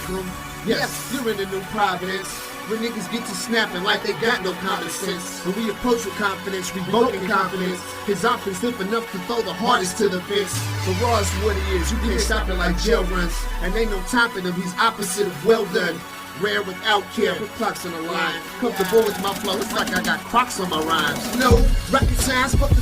room. Yes, you're in the new Providence, where niggas get to snapping like they got no common sense. When we approach with confidence, revoking confidence. His offense limp enough to throw the hardest to the fence. The raw is what he is, you can't stop it like jail runs. And ain't no topping him, he's opposite of well done. Rare without care, put clocks on the line. Comfortable with my flow, it's like I got Crocs on my rhymes. No, rocket science, but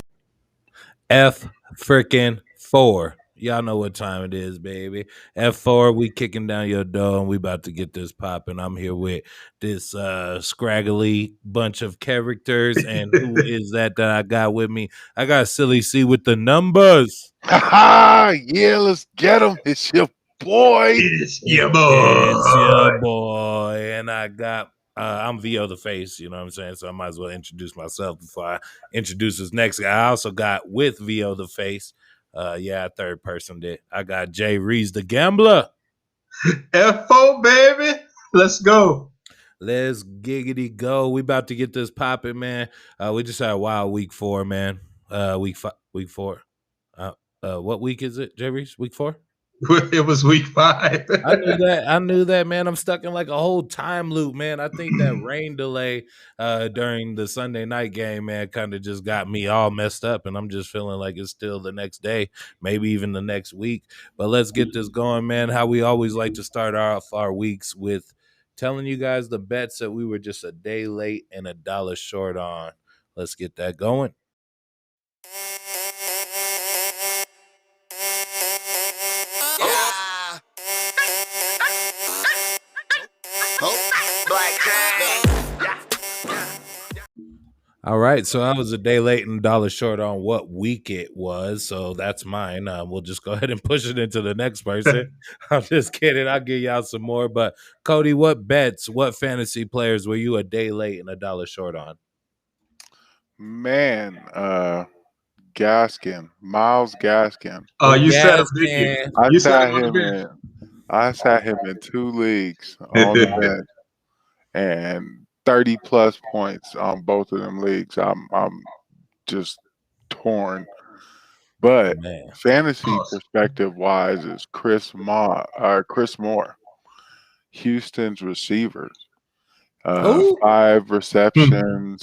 F freaking 4. Y'all know what time it is, baby. F4, we kicking down your door and we about to get this popping. I'm here with this scraggly bunch of characters. And who is that I got with me? I got Silly C with the numbers. Yeah, let's get him. It's your boy. It's your boy. It's your boy. And I got I'm VO the face, you know what I'm saying? So I might as well introduce myself before I introduce this next guy. I also got with VO the face. Third person did. I got Jay Reeves the gambler. F4, baby. Let's go. Let's giggity go. We about to get this popping, man. We just had a wild week 4, man. Week 4. What week is it, Jay Reeves? Week 4? It was week 5. I knew that, man. I'm stuck in like a whole time loop, man. I think that rain delay during the Sunday night game, man, kind of just got me all messed up, and I'm just feeling like it's still the next day, maybe even the next week. But let's get this going, man. How we always like to start off our weeks with telling you guys the bets that we were just a day late and $1 short on. Let's get that going. All right, so I was a day late and $1 short on what week it was, so that's mine. We'll just go ahead and push it into the next person. I'm just kidding. I'll give y'all some more. But Cody, what fantasy players were you a day late and $1 short on? Man, Miles Gaskin. Oh, you said him, Gaskin. didn't I you? sat him in 2 leagues on the bench and 30 plus points on both of them leagues. I'm just torn. But fantasy perspective wise is Chris Moore, Houston's receivers. 5 receptions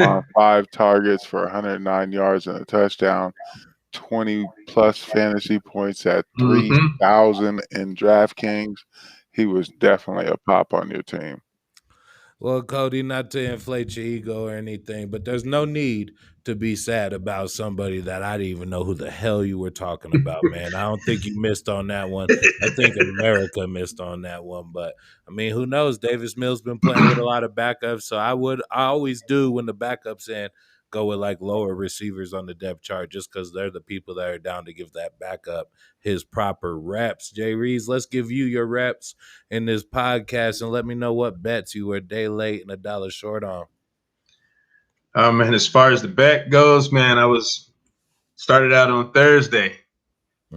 on 5 targets for 109 yards and a touchdown, 20 plus fantasy points at 3,000 in DraftKings. He was definitely a pop on your team. Well, Cody, not to inflate your ego or anything, but there's no need to be sad about somebody that I didn't even know who the hell you were talking about, man. I don't think you missed on that one. I think America missed on that one. But, I mean, who knows? Davis Mills been playing with a lot of backups, so I always do when the backup's in, go with like lower receivers on the depth chart just because they're the people that are down to give that backup his proper reps. Jay Reeves, let's give you your reps in this podcast and let me know what bets you were a day late and $1 short on. Man, as far as the bet goes, man, started out on Thursday.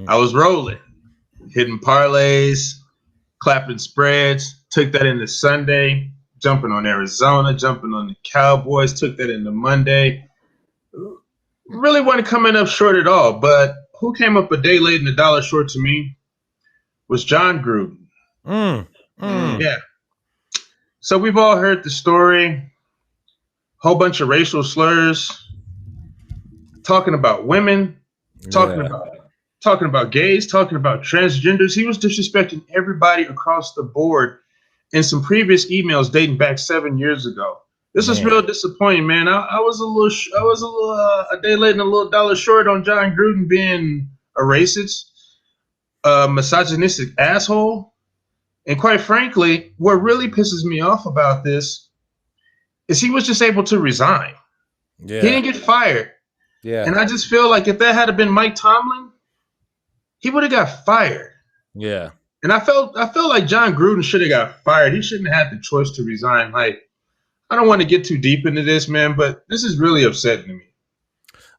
I was rolling, hitting parlays, clapping spreads, took that into Sunday, jumping on Arizona, jumping on the Cowboys, took that into Monday. Really wasn't coming up short at all, but who came up a day late and $1 short to me was John Gruden. Yeah. So we've all heard the story. Whole bunch of racial slurs, talking about women, talking about gays, talking about transgenders. He was disrespecting everybody across the board in some previous emails dating back 7 years ago. This is real disappointing, man. I was a day late and $1 short on John Gruden being a racist, misogynistic asshole. And quite frankly, what really pisses me off about this is he was just able to resign. Yeah. He didn't get fired. Yeah. And I just feel like if that had been Mike Tomlin, he would have got fired. Yeah. And I felt like John Gruden should have got fired. He shouldn't have had the choice to resign. Like, I don't want to get too deep into this, man, but this is really upsetting to me.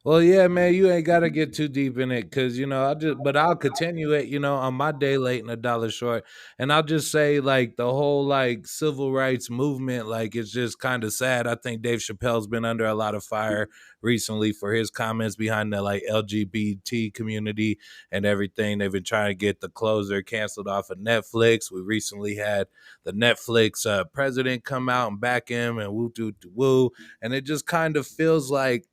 Well, yeah, man, you ain't got to get too deep in it because, I'll continue it, on my day late and a dollar short. And I'll just say, like, the whole, like, civil rights movement, like, it's just kind of sad. I think Dave Chappelle's been under a lot of fire recently for his comments behind the, like, LGBT community and everything. They've been trying to get The Closer canceled off of Netflix. We recently had the Netflix president come out and back him and woo doo doo woo. And it just kind of feels like,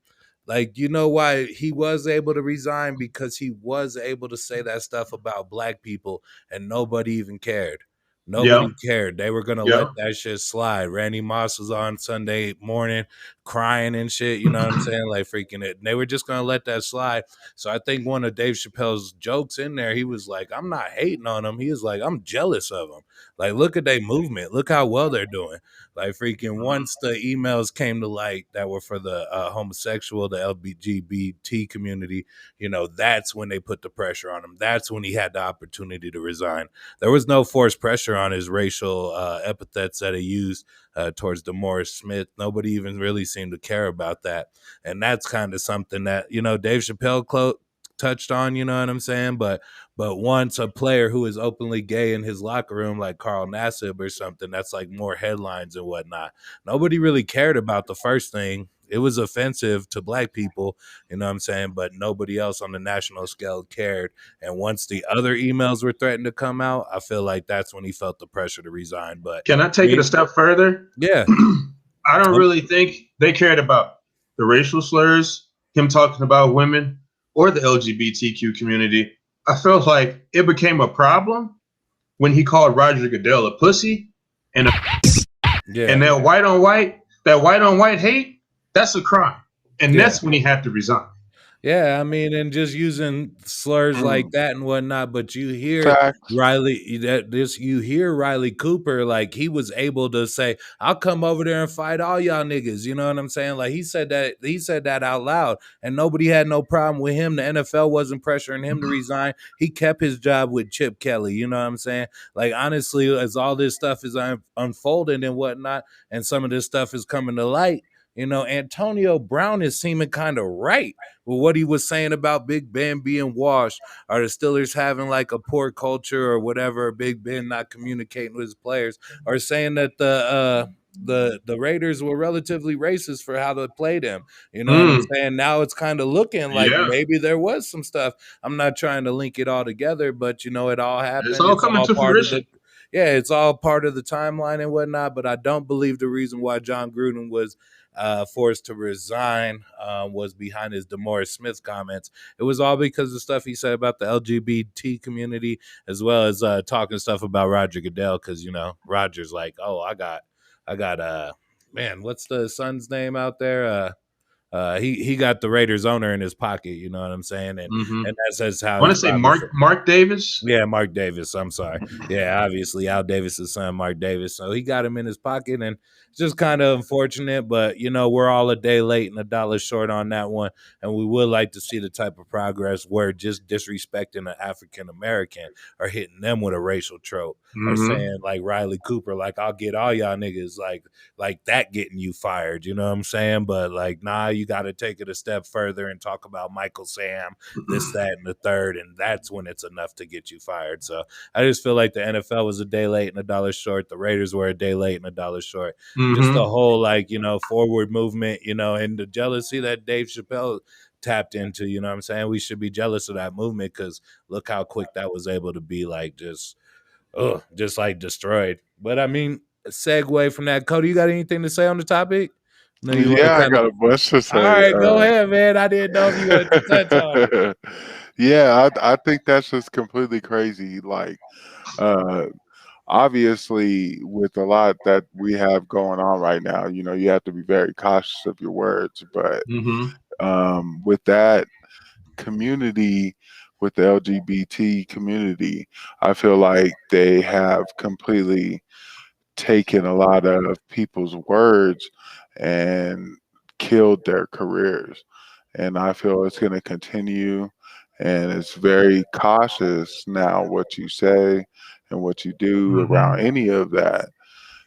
you know why he was able to resign? Because he was able to say that stuff about black people and nobody even cared. Yeah. Nobody cared. They were gonna Yeah. let that shit slide. Randy Moss was on Sunday morning crying and shit, you know what I'm saying? Like freaking it. And they were just gonna let that slide. So I think one of Dave Chappelle's jokes in there, he was like, I'm not hating on them. He was like, I'm jealous of them. Like, look at their movement. Look how well they're doing. Like freaking once the emails came to light that were for the homosexual, the LGBT community, that's when they put the pressure on him. That's when he had the opportunity to resign. There was no forced pressure on his racial epithets that he used towards DeMaurice Smith. Nobody even really seemed to care about that. And that's kind of something that, Dave Chappelle touched on, you know what I'm saying? But once a player who is openly gay in his locker room, like Carl Nassib or something, that's like more headlines and whatnot. Nobody really cared about the first thing. It was offensive to black people, you know what I'm saying? But nobody else on the national scale cared. And once the other emails were threatened to come out, I feel like that's when he felt the pressure to resign. But can I take it a step further? Yeah. I don't really think they cared about the racial slurs, him talking about women, or the LGBTQ community. I felt like it became a problem when he called Roger Goodell a pussy and and that white on white hate, that's a crime. And that's when he had to resign. Yeah, I mean, and just using slurs like that and whatnot, but you hear Facts. you hear Riley Cooper, like he was able to say, I'll come over there and fight all y'all niggas. You know what I'm saying? Like he said that out loud, and nobody had no problem with him. The NFL wasn't pressuring him to resign. He kept his job with Chip Kelly. You know what I'm saying? Like honestly, as all this stuff is unfolding and whatnot, and some of this stuff is coming to light, Antonio Brown is seeming kind of right with what he was saying about Big Ben being washed, or the Steelers having like a poor culture or whatever, Big Ben not communicating with his players, or saying that the Raiders were relatively racist for how they played him. You know what I'm saying? Now it's kind of looking like maybe there was some stuff. I'm not trying to link it all together, but it all happened. It's all coming to fruition. It's all part of the timeline and whatnot, but I don't believe the reason why John Gruden was forced to resign was behind his DeMaurice Smith comments. It was all because of stuff he said about the LGBT community, as well as talking stuff about Roger Goodell, because Roger's like, oh, I got man, what's the son's name out there? He got the Raiders owner in his pocket, you know what I'm saying? And that's how I want to say Mark Davis. Yeah, Mark Davis. I'm sorry. Yeah, obviously Al Davis's son, Mark Davis. So he got him in his pocket, and it's just kind of unfortunate. But we're all a day late and a dollar short on that one, and we would like to see the type of progress where just disrespecting an African American or hitting them with a racial trope, or saying like Riley Cooper, like I'll get all y'all niggas, like that getting you fired. You know what I'm saying? But like, nah, you got to take it a step further and talk about Michael Sam, this, that, and the third, and that's when it's enough to get you fired. So I just feel like the NFL was a day late and a dollar short. The Raiders were a day late and a dollar short. Just the whole forward movement, and the jealousy that Dave Chappelle tapped into, you know what I'm saying? We should be jealous of that movement because look how quick that was able to be like just like destroyed. But I mean, segue from that, Cody, you got anything to say on the topic? No, I got a bunch to say. All right, go ahead, man. I didn't know if you wanted to touch on it. Yeah, I think that's just completely crazy. Like, obviously, with a lot that we have going on right now, you have to be very cautious of your words. But with that community, with the LGBT community, I feel like they have completely taken a lot of people's words and killed their careers. And I feel it's going to continue. And it's very cautious now what you say and what you do around any of that.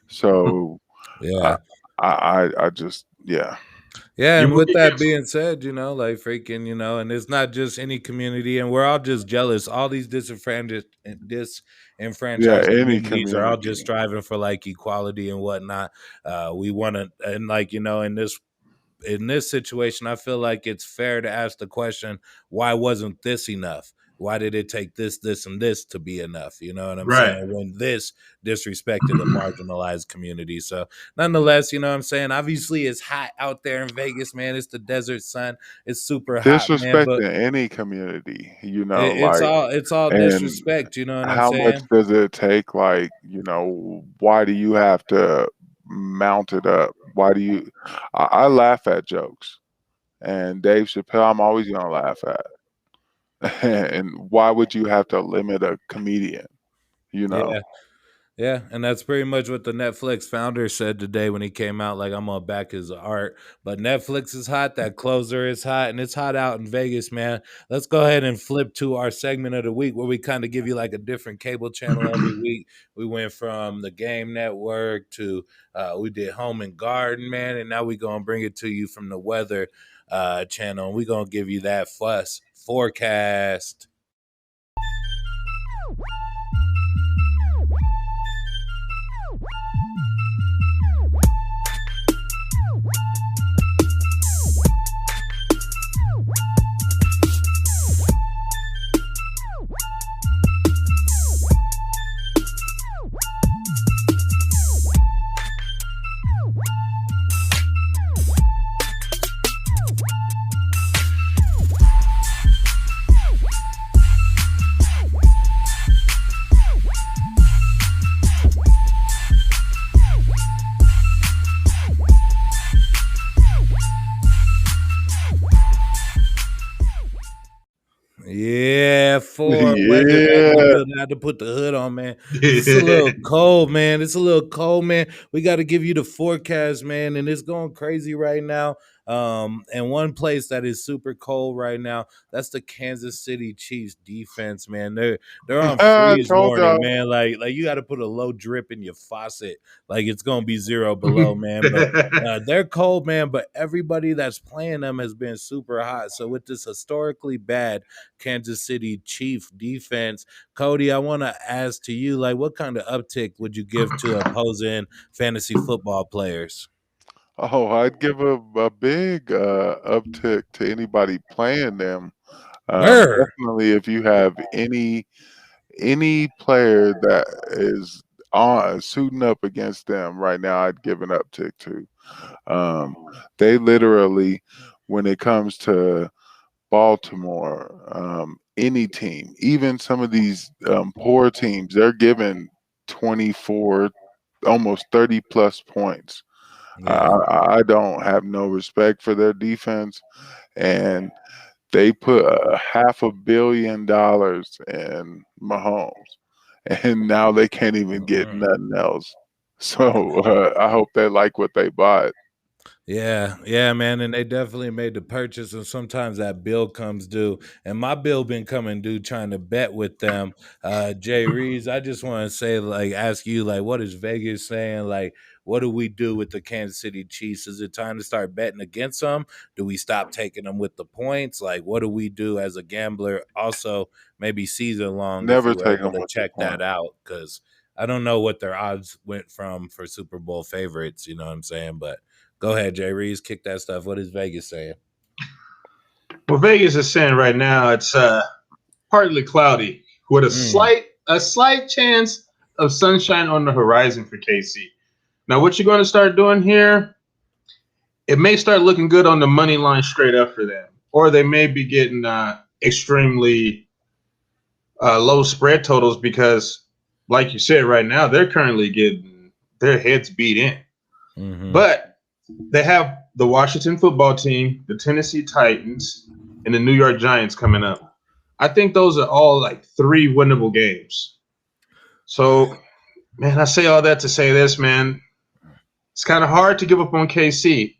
So yeah, I just, yeah. Yeah, You and moved with that against being said, like freaking, and it's not just any community, and we're all just jealous. All these Yeah, disenfranchised any communities are all just community. striving for like equality and whatnot. We want to, and like in this situation, I feel like it's fair to ask the question, why wasn't this enough? Why did it take this, and this to be enough? You know what I'm right. saying? When this disrespected a marginalized community. So, nonetheless, you know what I'm saying? Obviously, it's hot out there in Vegas, man. It's the desert sun. It's super hot, man. But Disrespecting any community, like, it's all and disrespect. You know what I'm how much saying? does it take? Like, why do you have to mount it up? Why do you? I laugh at jokes, and Dave Chappelle, I'm always gonna laugh at. And why would you have to limit a comedian? You know, Yeah. Yeah, and that's pretty much what the Netflix founder said today when he came out. Like, I'm gonna back his art, but Netflix is hot. That closer is hot, and it's hot out in Vegas, man. Let's go ahead and flip to our segment of the week where we kind of give you like a different cable channel every week. We went from the Game Network to we did Home and Garden, man, and now we gonna bring it to you from the Weather channel. And we gonna give you that fuss forecast. Yeah, for weather back in the yeah. building. I had to put the hood on, man. It's a little cold, man. It's a little cold, man. We got to give you the forecast, man, and it's going crazy right now. And one place that is super cold right now, that's the Kansas City Chiefs defense, man. They're on I freeze told warning, y'all. man. Like you got to put a low drip in your faucet. Like it's gonna be 0 below, man. But they're cold, man. But everybody that's playing them has been super hot. So with this historically bad Kansas City Chief defense, Cody, I want to ask to you, like, what kind of uptick would you give to opposing fantasy football players? Oh, I'd give a big uptick to anybody playing them. Brr. Definitely, if you have any player that is on suiting up against them right now, I'd give an uptick to. Um, they literally, when it comes to Baltimore, any team, even some of these poor teams, they're giving 24, almost 30 plus points. Yeah. I don't have no respect for their defense, and they put $500 million in Mahomes, and now they can't even get Mhm. nothing else. So I hope they like what they bought. Yeah, man, and they definitely made the purchase, and sometimes that bill comes due, and my bill been coming due trying to bet with them. Jay Reeves, I just want to say, like, ask you, like, what is Vegas saying? Like, what do we do with the Kansas City Chiefs? Is it time to start betting against them? Do we stop taking them with the points? Like, what do we do as a gambler? Also, maybe season long if Never you were take able them to with the check that point. out, because I don't know what their odds went from for Super Bowl favorites. You know what I'm saying? But go ahead, Jay Reeves. Kick that stuff. What is Vegas saying? Well, Vegas is saying right now it's partly cloudy with a slight chance of sunshine on the horizon for KC. Now, what you're going to start doing here, it may start looking good on the money line straight up for them, or they may be getting extremely low spread totals because, like you said, right now they're currently getting their heads beat in. Mm-hmm. But they have the Washington football team, the Tennessee Titans, and the New York Giants coming up. I think those are all like 3 winnable games. So, man, I say all that to say this, man. It's kind of hard to give up on KC.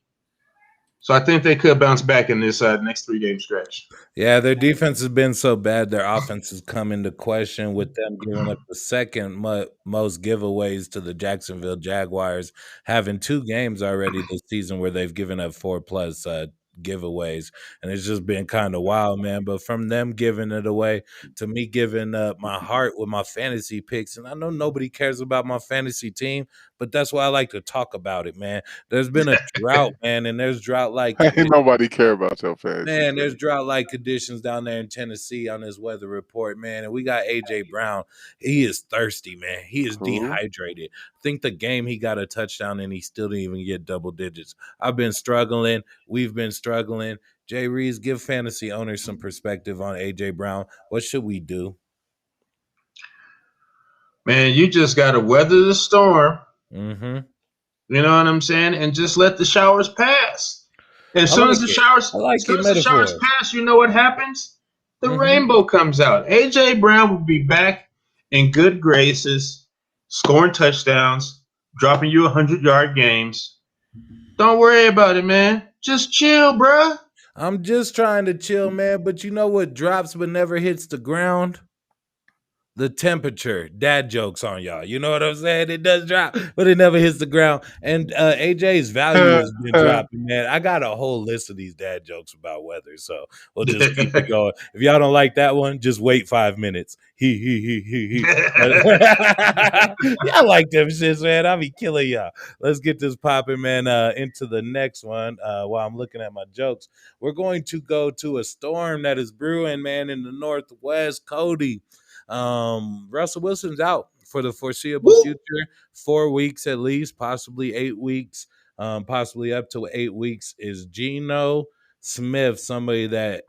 So I think they could bounce back in this next 3-game stretch. Yeah, their defense has been so bad. Their offense has come into question with them giving up the second most giveaways to the Jacksonville Jaguars, having 2 games already this season where they've given up 4+ giveaways, and it's just been kind of wild, man. But from them giving it away to me giving up my heart with my fantasy picks, and I know nobody cares about my fantasy team, but that's why I like to talk about it, man. There's been a drought, man, and there's drought-like Ain't nobody care about your fantasy. man, there's drought-like conditions down there in Tennessee on this weather report, man. And we got A.J. Brown. He is thirsty, man. He is dehydrated. I think the game he got a touchdown and he still didn't even get double digits. I've been struggling. We've been struggling. Jay Reeves, give fantasy owners some perspective on A.J. Brown. What should we do? Man, you just got to weather the storm. Mm-hmm. You know what I'm saying? And just let the showers pass. And as soon as the showers pass, you know what happens? The rainbow comes out. A.J. Brown will be back in good graces, scoring touchdowns, dropping you 100-yard games. Don't worry about it, man. Just chill, bruh. I'm just trying to chill, man. But you know what drops but never hits the ground? The temperature. Dad jokes on y'all. You know what I'm saying? It does drop, but it never hits the ground. And AJ's value has been dropping, man. I got a whole list of these dad jokes about weather, so we'll just keep it going. If y'all don't like that one, just wait 5 minutes. He. Y'all like them shits, man. I'll be killing y'all. Let's get this popping, man, into the next one. While I'm looking at my jokes, we're going to go to a storm that is brewing, man, in the Northwest. Cody. Russell Wilson's out for the foreseeable future, 4 weeks at least, possibly 8 weeks, possibly up to 8 weeks. Is Geno Smith somebody that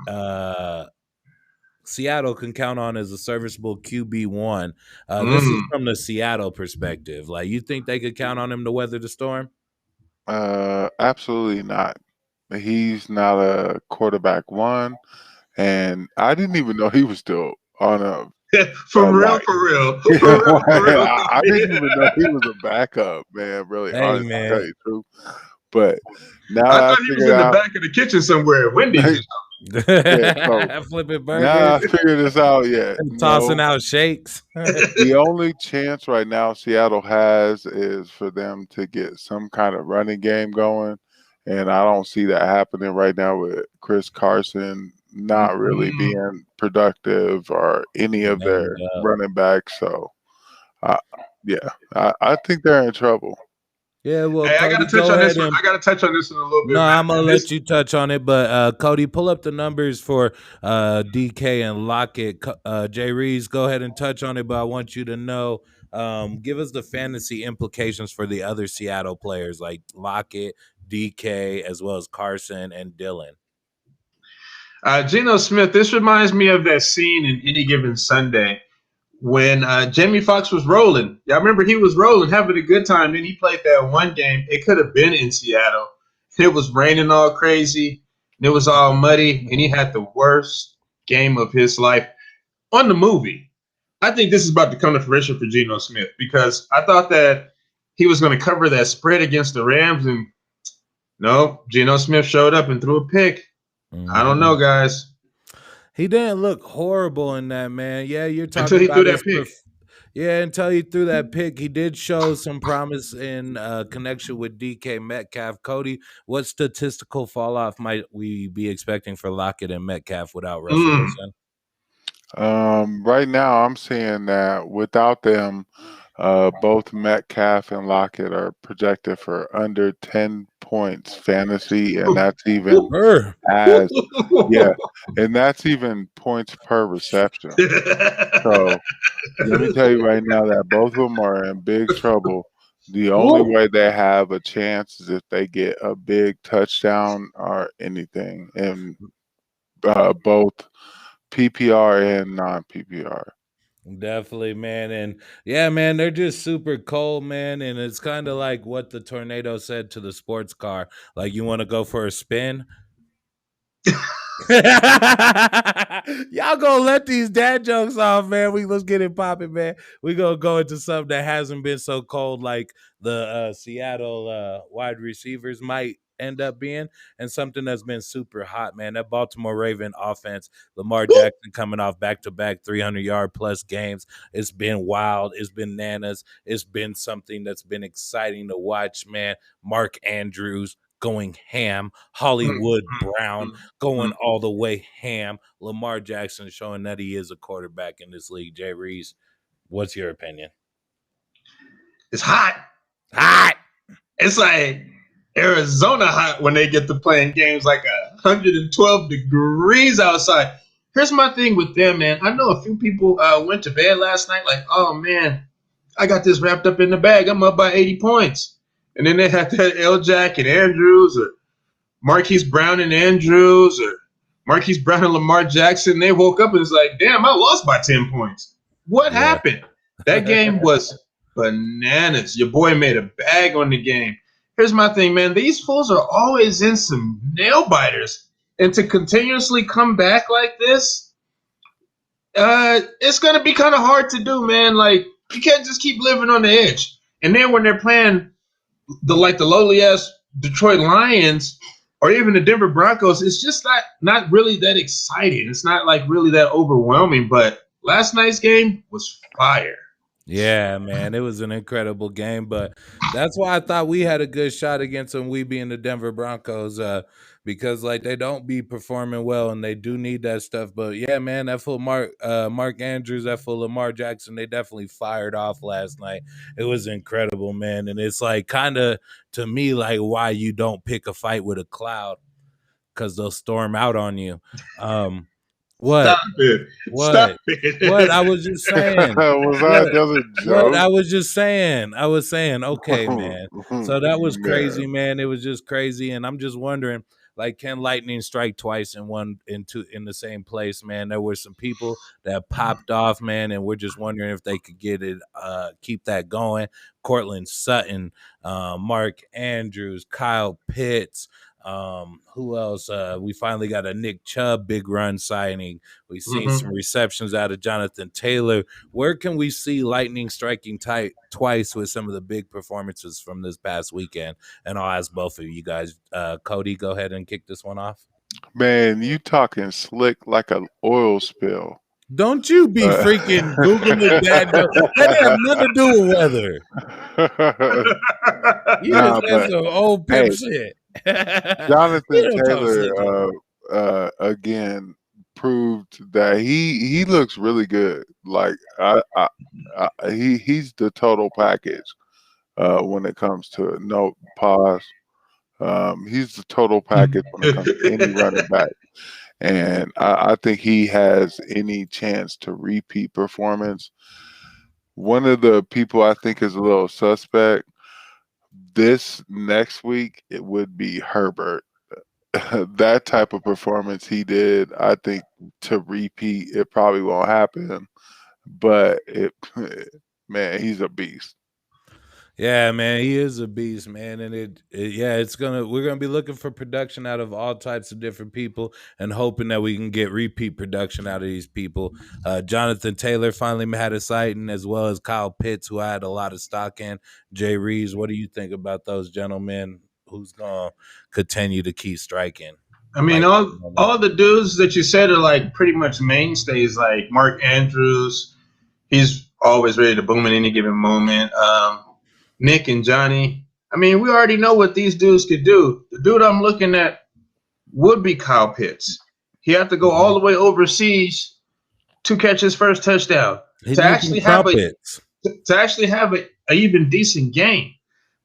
Seattle can count on as a serviceable QB1? This is from the Seattle perspective. Like, you think they could count on him to weather the storm? Absolutely not. He's not a quarterback one, and I didn't even know he was still on a for real. I didn't even know he was a backup, man. Really, honestly, man. to tell you the truth. But now I thought he was in the back of the kitchen somewhere, Wendy's. Flipping burgers. Now I figured this out yet. Tossing out shakes. The only chance right now Seattle has is for them to get some kind of running game going, and I don't see that happening right now with Chris Carson not really being productive or any of their running backs. So, I think they're in trouble. Yeah, well, hey, I got to touch on this. I got to touch on this in a little bit. No, I'm gonna let you touch on it, but Cody, pull up the numbers for DK and Lockett. Jay Reeves, go ahead and touch on it, but I want you to know, give us the fantasy implications for the other Seattle players like Lockett, DK, as well as Carson and Dylan. Geno Smith, this reminds me of that scene in Any Given Sunday when Jamie Foxx was rolling. Y'all remember he was rolling, having a good time. Then he played that one game. It could have been in Seattle. It was raining all crazy. And it was all muddy. And he had the worst game of his life on the movie. I think this is about to come to fruition for Geno Smith because I thought that he was going to cover that spread against the Rams. And no, Geno Smith showed up and threw a pick. I don't know, guys. He didn't look horrible in that, man. Yeah, you're talking until he about threw that pick. Until he threw that pick, he did show some promise in connection with DK Metcalf. Cody, what statistical fall off might we be expecting for Lockett and Metcalf without Russell Wilson? Right now, I'm seeing that without them, both Metcalf and Lockett are projected for under 10 points fantasy, and that's even and that's even points per reception. So let me tell you right now that both of them are in big trouble. The only way they have a chance is if they get a big touchdown or anything, and both PPR and non-PPR. Definitely, man. And yeah, man, they're just super cold, man. And it's kind of like what the tornado said to the sports car. Like, you want to go for a spin? Y'all gonna let these dad jokes off, man. Let's get it popping, man. We gonna go into something that hasn't been so cold like the Seattle wide receivers might end up being, and something that's been super hot, man. That Baltimore Raven offense, Lamar Jackson coming off back-to-back 300-yard plus games. It's been wild. It's been bananas. It's been something that's been exciting to watch, man. Mark Andrews going ham, Hollywood Brown going all the way ham, Lamar Jackson showing that he is a quarterback in this league. Jay Reese, what's your opinion? It's hot. Hot. It's like Arizona hot when they get to playing games like 112 degrees outside. Here's my thing with them, man. I know a few people went to bed last night like, oh, man, I got this wrapped up in the bag. I'm up by 80 points. And then they had that L-Jack and Andrews or Marquise Brown and Andrews or Marquise Brown and Lamar Jackson. They woke up and it's like, damn, I lost by 10 points. What happened? That game was bananas. Your boy made a bag on the game. Here's my thing, man. These fools are always in some nail biters. And to continuously come back like this, it's going to be kind of hard to do, man. Like, you can't just keep living on the edge. And then when they're playing the lowly-ass Detroit Lions or even the Denver Broncos, it's just not really that exciting. It's not, like, really that overwhelming. But last night's game was fire. Yeah, man, it was an incredible game, but that's why I thought we had a good shot against them, we being the Denver Broncos, because like they don't be performing well and they do need that stuff. But yeah, man, that full Mark Andrews, that full Lamar Jackson, they definitely fired off last night. It was incredible, man, and it's like kind of to me like why you don't pick a fight with a cloud, because they'll storm out on you. What? Stop it. What? Stop it. What? I was just saying. Was that another joke? What? I was just saying. I was saying, okay, man. So that was crazy, man. It was just crazy. And I'm just wondering, like, can lightning strike twice in the same place, man? There were some people that popped off, man, and we're just wondering if they could get it, keep that going. Cortland Sutton, Mark Andrews, Kyle Pitts. Who else? We finally got a Nick Chubb big run signing. We've seen some receptions out of Jonathan Taylor. Where can we see lightning striking twice with some of the big performances from this past weekend? And I'll ask both of you guys. Cody, go ahead and kick this one off. Man, you talking slick like an oil spill. Don't you be freaking Googling that. That has nothing to do with weather. You just said some old pimp shit. Jonathan Taylor again proved that he looks really good. Like he's the total package when it comes to he's the total package when it comes to any running back. And I think he has any chance to repeat performance. One of the people I think is a little suspect this next week, it would be Herbert. That type of performance he did, I think to repeat, it probably won't happen. But man, he's a beast. Yeah, man, he is a beast, man, and we're gonna be looking for production out of all types of different people, and hoping that we can get repeat production out of these people. Jonathan Taylor finally had a sighting, as well as Kyle Pitts, who I had a lot of stock in. Jay Reeves, what do you think about those gentlemen? Who's gonna continue to keep striking? I mean, all the dudes that you said are like pretty much mainstays, like Mark Andrews. He's always ready to boom at any given moment. Nick and Johnny. I mean, we already know what these dudes could do. The dude I'm looking at would be Kyle Pitts. He had to go all the way overseas to catch his first touchdown to actually have a even decent game.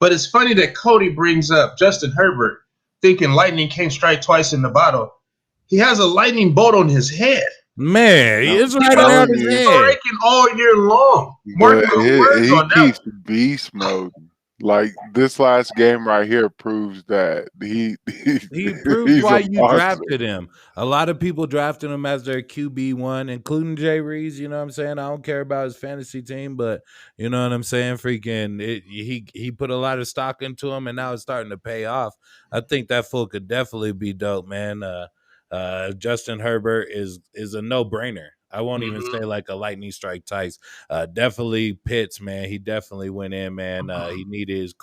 But it's funny that Cody brings up Justin Herbert, thinking lightning can't strike twice in the bottle. He has a lightning bolt on his head. Man, it's right around his head. Striking all year long. He keeps beast mode. Like this last game right here proves that he proves why you drafted him. A lot of people drafted him as their QB1, including Jay Reeves. You know what I'm saying? I don't care about his fantasy team, but you know what I'm saying? He put a lot of stock into him, and now it's starting to pay off. I think that fool could definitely be dope, man. Justin Herbert is a no-brainer. I won't even say like a lightning strike Tice. Definitely Pitts, man. He definitely went in, man. He needed his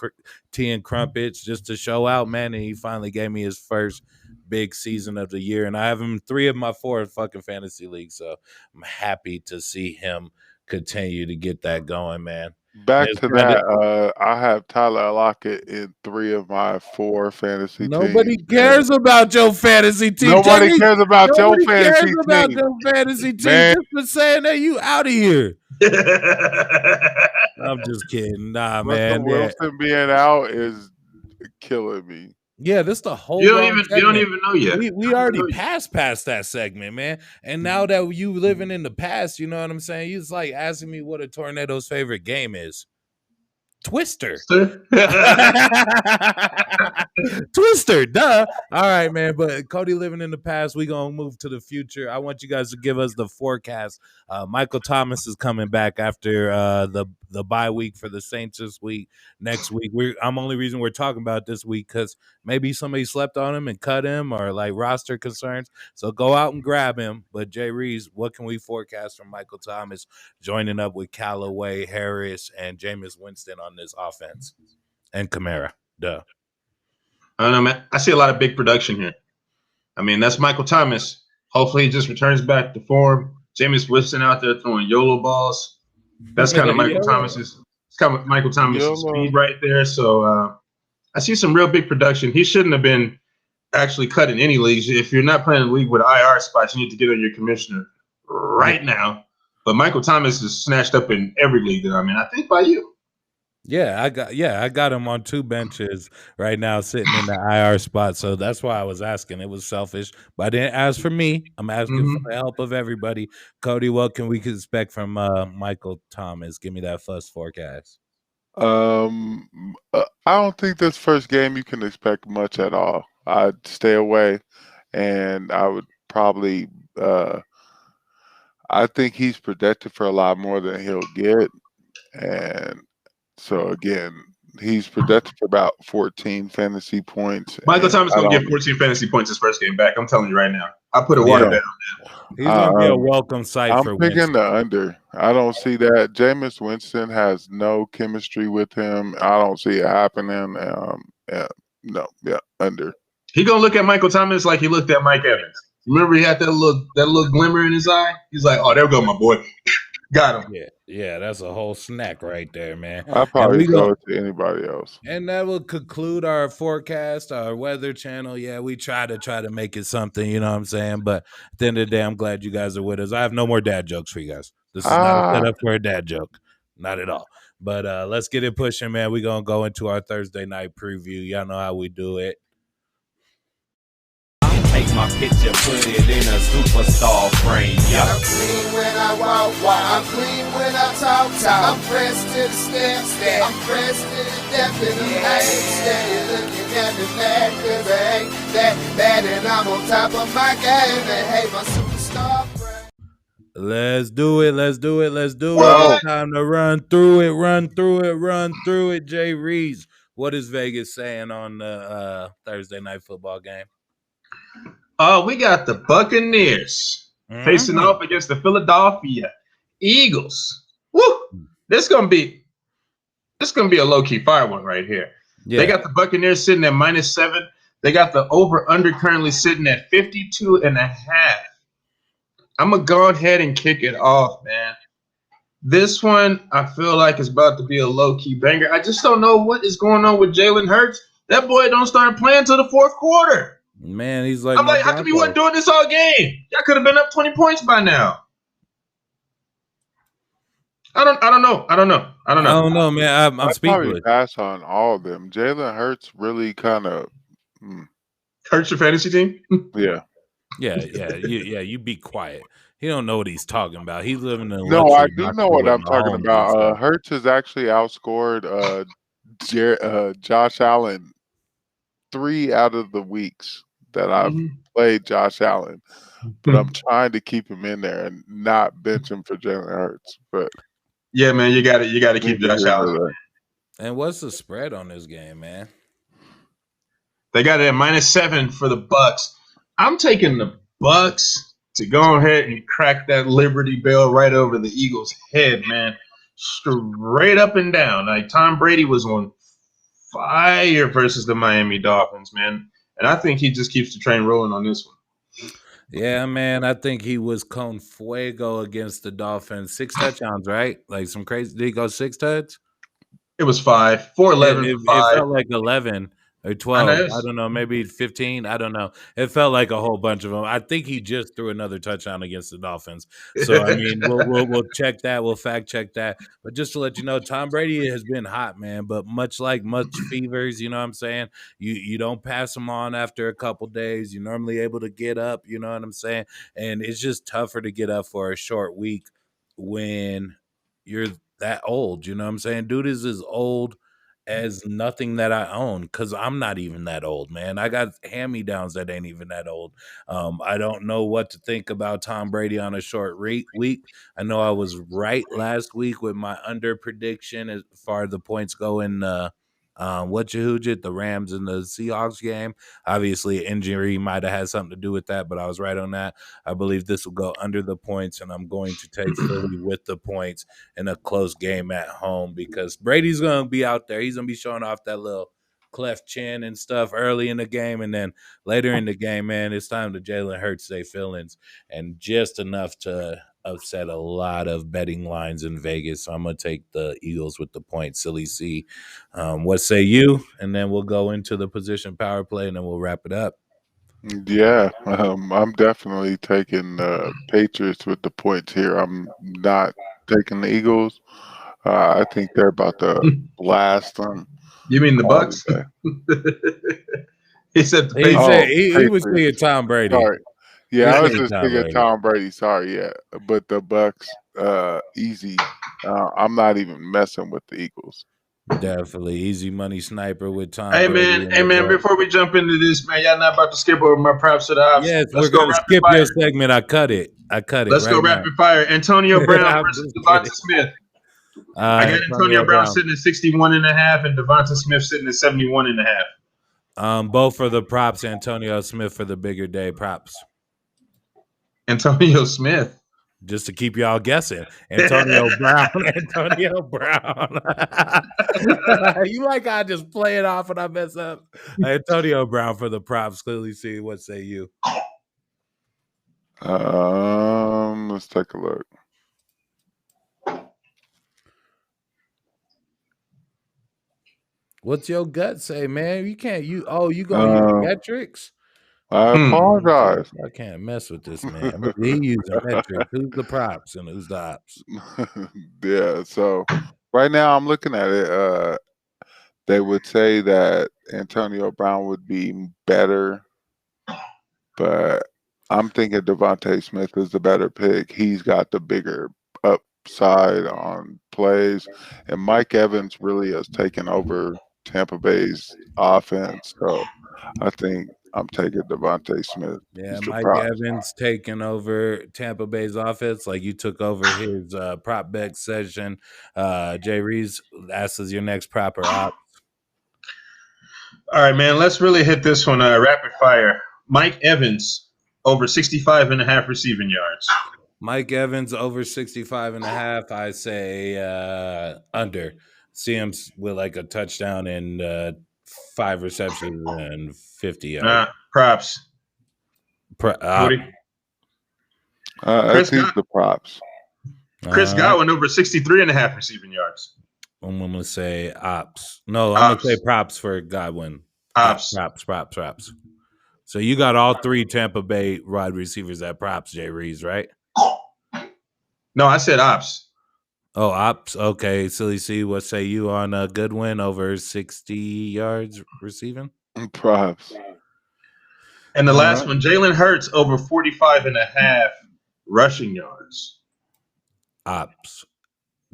tea and crumpets just to show out, man. And he finally gave me his first big season of the year. And I have him 3 of my 4 fucking fantasy leagues. So I'm happy to see him continue to get that going, man. Back to that, I have Tyler Lockett in 3 of my 4 fantasy teams. Nobody cares about your fantasy team. Nobody cares about your fantasy team. About your fantasy team. Man. Just for saying that, you out of here. I'm just kidding. Nah, man. Wilson being out is killing me. Yeah, this the whole. You don't even know yet. We already passed that segment, man. And now that you living in the past, you know what I'm saying? It's like asking me what a tornado's favorite game is. Twister. Twister, duh. All right, man. But Cody living in the past, we gonna move to the future. I want you guys to give us the forecast. Michael Thomas is coming back after the bye week for the Saints this week. Next week, only reason we're talking about this week because maybe somebody slept on him and cut him or like roster concerns. So go out and grab him. But Jay Reeves, what can we forecast from Michael Thomas joining up with Callaway, Harris, and Jameis Winston on this offense? And Kamara, duh. I don't know, man. I see a lot of big production here. I mean, that's Michael Thomas. Hopefully he just returns back to form. Jameis Winston out there throwing YOLO balls. That's kind of Michael Thomas's. It's kind of Michael Thomas's speed right there. So I see some real big production. He shouldn't have been actually cut in any leagues. If you're not playing a league with IR spots, you need to get on your commissioner right now. But Michael Thomas is snatched up in every league that I'm in. I think by you. Yeah, I got him on 2 benches right now, sitting in the IR spot. So that's why I was asking. It was selfish, but I didn't ask for me. I'm asking for the help of everybody. Cody, what can we expect from Michael Thomas? Give me that first forecast. I don't think this first game you can expect much at all. I'd stay away, and I would probably. I think he's projected for a lot more than he'll get, and. So, again, he's projected for about 14 fantasy points. Michael Thomas is going to get 14 fantasy points his first game back. I'm telling you right now. I put a water bet on that. He's going to be a welcome sight for Winston. I'm picking the under. I don't see that. Jameis Winston has no chemistry with him. I don't see it happening. Under. He going to look at Michael Thomas like he looked at Mike Evans. Remember he had that little glimmer in his eye? He's like, oh, there go my boy. Got him. Yeah, that's a whole snack right there, man. I'll probably go to anybody else. And that will conclude our forecast, our weather channel. Yeah, we try to make it something, you know what I'm saying? But at the end of the day, I'm glad you guys are with us. I have no more dad jokes for you guys. This is not a setup for a dad joke. Not at all. But let's get it pushing, man. We're going to go into our Thursday night preview. Y'all know how we do it. Take my picture, put it in a superstar frame. Yeah. I'm clean when I walk, I'm clean when I talk. I'm pressed to the step. I'm pressed to the depth, and I ain't steady looking at me mad, 'cause I ain't that bad, and I'm on top of my game. And hey, my superstar frame. Let's do it. It's time to run through it. Jay Reeves, what is Vegas saying on the Thursday night football game? We got the Buccaneers facing off against the Philadelphia Eagles. Woo! This is gonna be a low-key fire one right here. Yeah. They got the Buccaneers sitting at -7. They got the over-under currently sitting at 52.5. I'm gonna go ahead and kick it off, man. This one I feel like is about to be a low-key banger. I just don't know what is going on with Jalen Hurts. That boy don't start playing till the 4th quarter. Man, he's like, I'm like, how come you wasn't doing this all game? Y'all could have been up 20 points by now. I don't know, man. I'm speechless. Probably pass on all of them. Jalen Hurts really kind of hurts your fantasy team. Yeah. You be quiet. He don't know what he's talking about. He's living in. No, I do know what I'm talking about. Hurts has actually outscored Josh Allen 3 out of the weeks that I've played Josh Allen, but I'm trying to keep him in there and not bench him for Jalen Hurts. But yeah, man, you got to keep Josh Allen. And what's the spread on this game, man? They got it at -7 for the Bucks. I'm taking the Bucks to go ahead and crack that Liberty Bell right over the Eagles' head, man. Straight up and down. Like Tom Brady was on fire versus the Miami Dolphins, man. And I think he just keeps the train rolling on this one. Yeah, man. I think he was con fuego against the Dolphins. 6 touchdowns, right? Like some crazy. Did he go 6 touchdowns? It was 5, 4-11 for 5. It felt like 11 or 12. I don't know, maybe 15. I don't know. It felt like a whole bunch of them. I think he just threw another touchdown against the Dolphins. So I mean, we'll check that. We'll fact check that. But just to let you know, Tom Brady has been hot, man. But much like much fevers, you know what I'm saying? You don't pass them on after a couple days. You're normally able to get up. You know what I'm saying? And it's just tougher to get up for a short week when you're that old. You know what I'm saying? Dude is as old as nothing that I own, because I'm not even that old, man. I got hand-me-downs that ain't even that old. I don't know what to think about Tom Brady on a short week. I know I was right last week with my under prediction as far as the points go in the Rams and the Seahawks game. Obviously, injury might have had something to do with that, but I was right on that. I believe this will go under the points, and I'm going to take Philly with the points in a close game at home because Brady's going to be out there. He's going to be showing off that little cleft chin and stuff early in the game, and then later in the game, man, it's time to Jalen Hurts their feelings, and just enough to upset a lot of betting lines in Vegas. So I'm going to take the Eagles with the point. Silly C. What say you? And then we'll go into the position power play, and then we'll wrap it up. Yeah, I'm definitely taking the Patriots with the points here. I'm not taking the Eagles. I think they're about to blast them. You mean the Bucks? He said the Patriots. He was thinking Tom Brady. Sorry. Yeah, I was just thinking Tom Brady. Sorry, yeah. But the Bucks, easy. I'm not even messing with the Eagles. Definitely easy money sniper with Tom. Hey man! Before we jump into this, man, y'all not about to skip over my props to the ops. Yes, we're gonna skip your segment. I cut it. Let's go rapid fire. Antonio Brown versus Devonta Smith. I got Antonio Brown sitting at 61.5 and Devonta Smith sitting at 71.5. Both for the props. Antonio Smith for the bigger day props. Antonio Smith. Just to keep y'all guessing. Antonio Brown. Antonio Brown. You like I just play it off when I mess up. Antonio Brown for the props. Clearly see. What say you? Let's take a look. What's your gut say, man? You can't. You gonna use metrics? I apologize. I can't mess with this man. He using metrics. Who's the props and who's the ops? Yeah. So right now I'm looking at it. They would say that Antonio Brown would be better, but I'm thinking Devonta Smith is the better pick. He's got the bigger upside on plays, and Mike Evans really has taken over Tampa Bay's offense. So I think I'm taking Devonta Smith. Yeah, Mike Evans taking over Tampa Bay's offense like you took over his prop bet session. Jay Reeves, that's your next prop or op. All right, man, let's really hit this one rapid fire. Mike Evans over 65.5 receiving yards. Mike Evans over 65.5. I say under. See him with like a touchdown and 5 receptions and 50 yards. Props. I think the props. Chris Godwin over 63.5 receiving yards. I'm going to say ops. No, I'm going to say props for Godwin. Ops. Props. So you got all 3 Tampa Bay wide receivers at props, Jay Reeves, right? No, I said ops. Oh, ops. Okay. Silly C, what say you on a Goodwin over 60 yards receiving? Props. And the last one, Jalen Hurts over 45.5 rushing yards. Ops.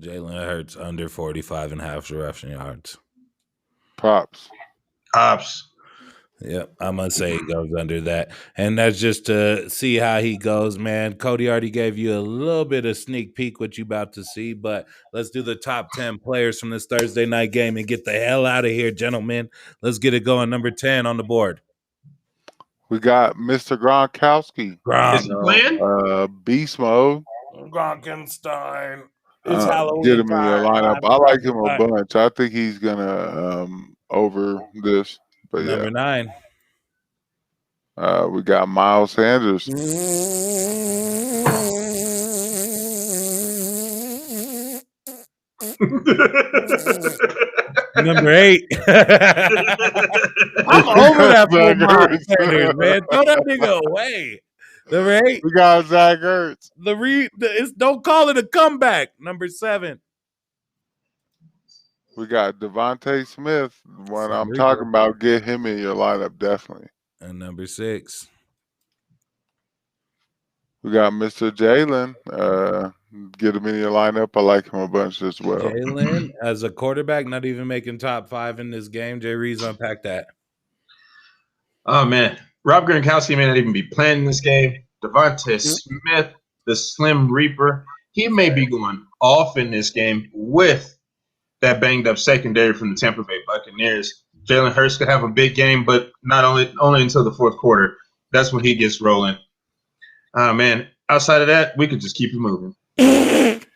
Jalen Hurts under 45.5 rushing yards. Props. Ops. Yep, I'm going to say he goes under that. And that's just to see how he goes, man. Cody already gave you a little bit of sneak peek what you about to see, but let's do the top 10 players from this Thursday night game and get the hell out of here, gentlemen. Let's get it going. Number 10 on the board. We got Mr. Gronkowski. Is he playing? Beast mode. Gronkenstein. It's Get Halloween him in your time. lineup. I'm I like him a Gronkenstein. bunch. I think he's gonna over this. But Number 9. we got Miles Sanders. Number 8. I'm over that fool Miles Sanders, man. Throw that nigga away. Number 8. We got Zach Ertz. Don't call it a comeback. Number 7. We got Devontae Smith. When I'm Reaper. talking about, get him in your lineup definitely. And number 6. We got Mr. Jalen. Get him in your lineup. I like him a bunch as well. Jalen as a quarterback, not even making top 5 in this game. Jay Reeves, unpack that. Oh man, Rob Gronkowski may not even be playing in this game. Devontae Smith, the Slim Reaper, he may be going off in this game with that banged up secondary from the Tampa Bay Buccaneers. Jalen Hurts could have a big game, but not only until the fourth quarter. That's when he gets rolling. Man, outside of that, we could just keep it moving.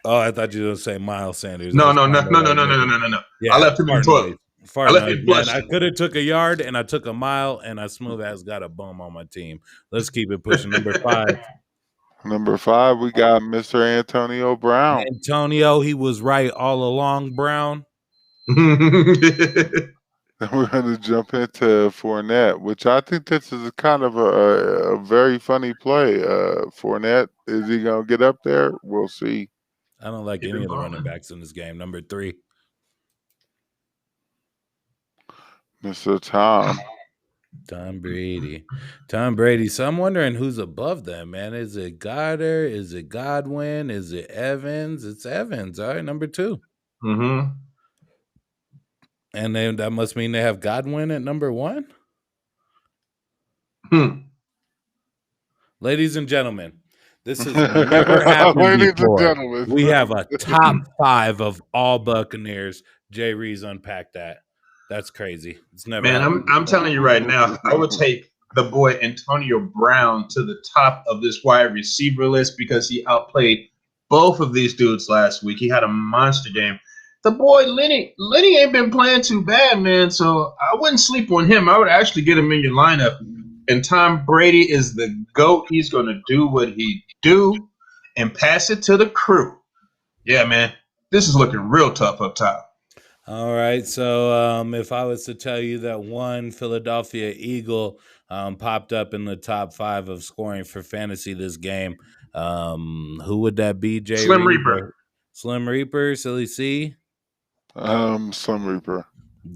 Oh, I thought you were going to say Miles Sanders. No. Yeah, I left him in 12. I left him man. I could have took a yard and I took a mile and I smooth ass got a bum on my team. Let's keep it pushing. Number 5. Number 5, we got Mr. Antonio Brown. Antonio, he was right all along, Brown. We're going to jump into Fournette, which I think this is kind of a very funny play. Fournette, is he going to get up there? We'll see. I don't like any of the running backs in this game. Number 3. Mr. Tom Brady. Tom Brady. So I'm wondering who's above them, man. Is it Goddard? Is it Godwin? Is it Evans? It's Evans. All right, number 2. Mm-hmm. And then that must mean they have Godwin at number 1? Ladies and gentlemen, this has never happened before. We have a top 5 of all Buccaneers. Jay Reeves, unpack that. That's crazy. It's never. Man, I'm telling you right now, I would take the boy Antonio Brown to the top of this wide receiver list because he outplayed both of these dudes last week. He had a monster game. The boy Lenny ain't been playing too bad, man. So I wouldn't sleep on him. I would actually get him in your lineup. And Tom Brady is the GOAT. He's going to do what he do and pass it to the crew. Yeah, man. This is looking real tough up top. All right. So if I was to tell you that one Philadelphia Eagle popped up in the top 5 of scoring for fantasy this game, who would that be, Jay? Slim Reaper. Slim Reaper, Silly C? Slim Reaper.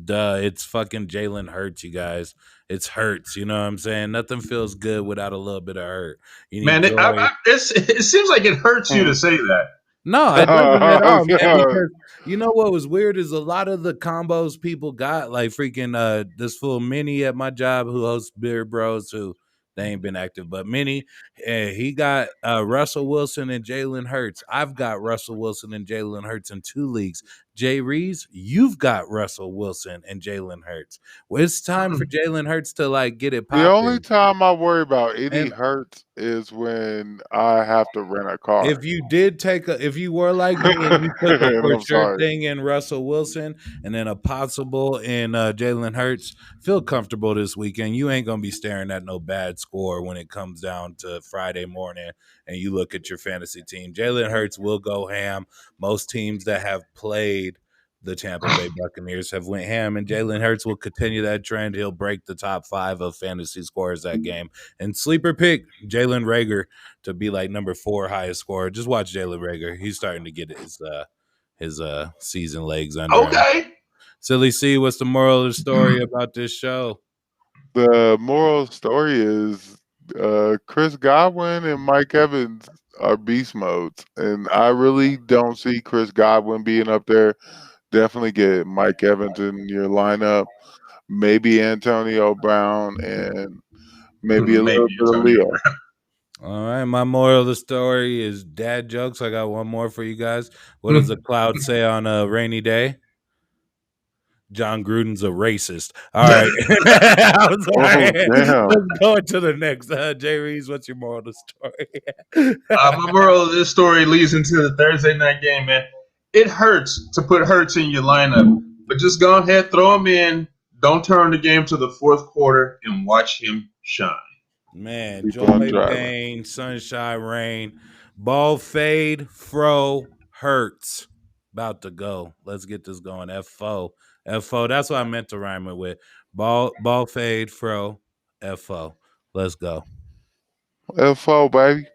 Duh, it's fucking Jalen Hurts, you guys. It's Hurts, you know what I'm saying? Nothing feels good without a little bit of hurt. Man, it seems like it hurts you to say that. No, it doesn't at all, man. Because you know what was weird is a lot of the combos people got, like freaking this fool Minnie at my job who hosts Beer Bros, who they ain't been active, but Minnie, he got Russell Wilson and Jalen Hurts. I've got Russell Wilson and Jalen Hurts in 2 leagues. Jay Reeves, you've got Russell Wilson and Jalen Hurts. Well, it's time for Jalen Hurts to like get it popping. The only time I worry about any Hurts is when I have to rent a car. If you were like me and you took a for sure thing in Russell Wilson and then a possible in Jalen Hurts, feel comfortable this weekend. You ain't gonna be staring at no bad score when it comes down to Friday morning and you look at your fantasy team. Jalen Hurts will go ham. Most teams that have played the Tampa Bay Buccaneers have went ham, and Jalen Hurts will continue that trend. He'll break the top 5 of fantasy scores that game. And sleeper pick, Jalen Reagor to be like number 4 highest scorer. Just watch Jalen Reagor. He's starting to get his season legs under him. Silly C, what's the moral of the story about this show? The moral story is Chris Godwin and Mike Evans are beast modes, and I really don't see Chris Godwin being up there. Definitely get Mike Evans in your lineup, maybe Antonio Brown, and maybe a little bit of Leo. All right, my moral of the story is dad jokes. I got one more for you guys. What does the cloud say on a rainy day? John Gruden's a racist. All right. I'm sorry. damn. Let's go into the next. Jay Reeves, what's your moral of the story? My moral of this story leads into the Thursday night game, man. It hurts to put Hurts in your lineup, but just go ahead, throw him in. Don't turn the game to the fourth quarter and watch him shine. Man, Keep on joy, driving. pain, sunshine, rain, ball fade, fro, Hurts. About to go. Let's get this going. F-O. F-O. That's what I meant to rhyme it with. Ball fade, fro, F-O. Let's go. F4, baby.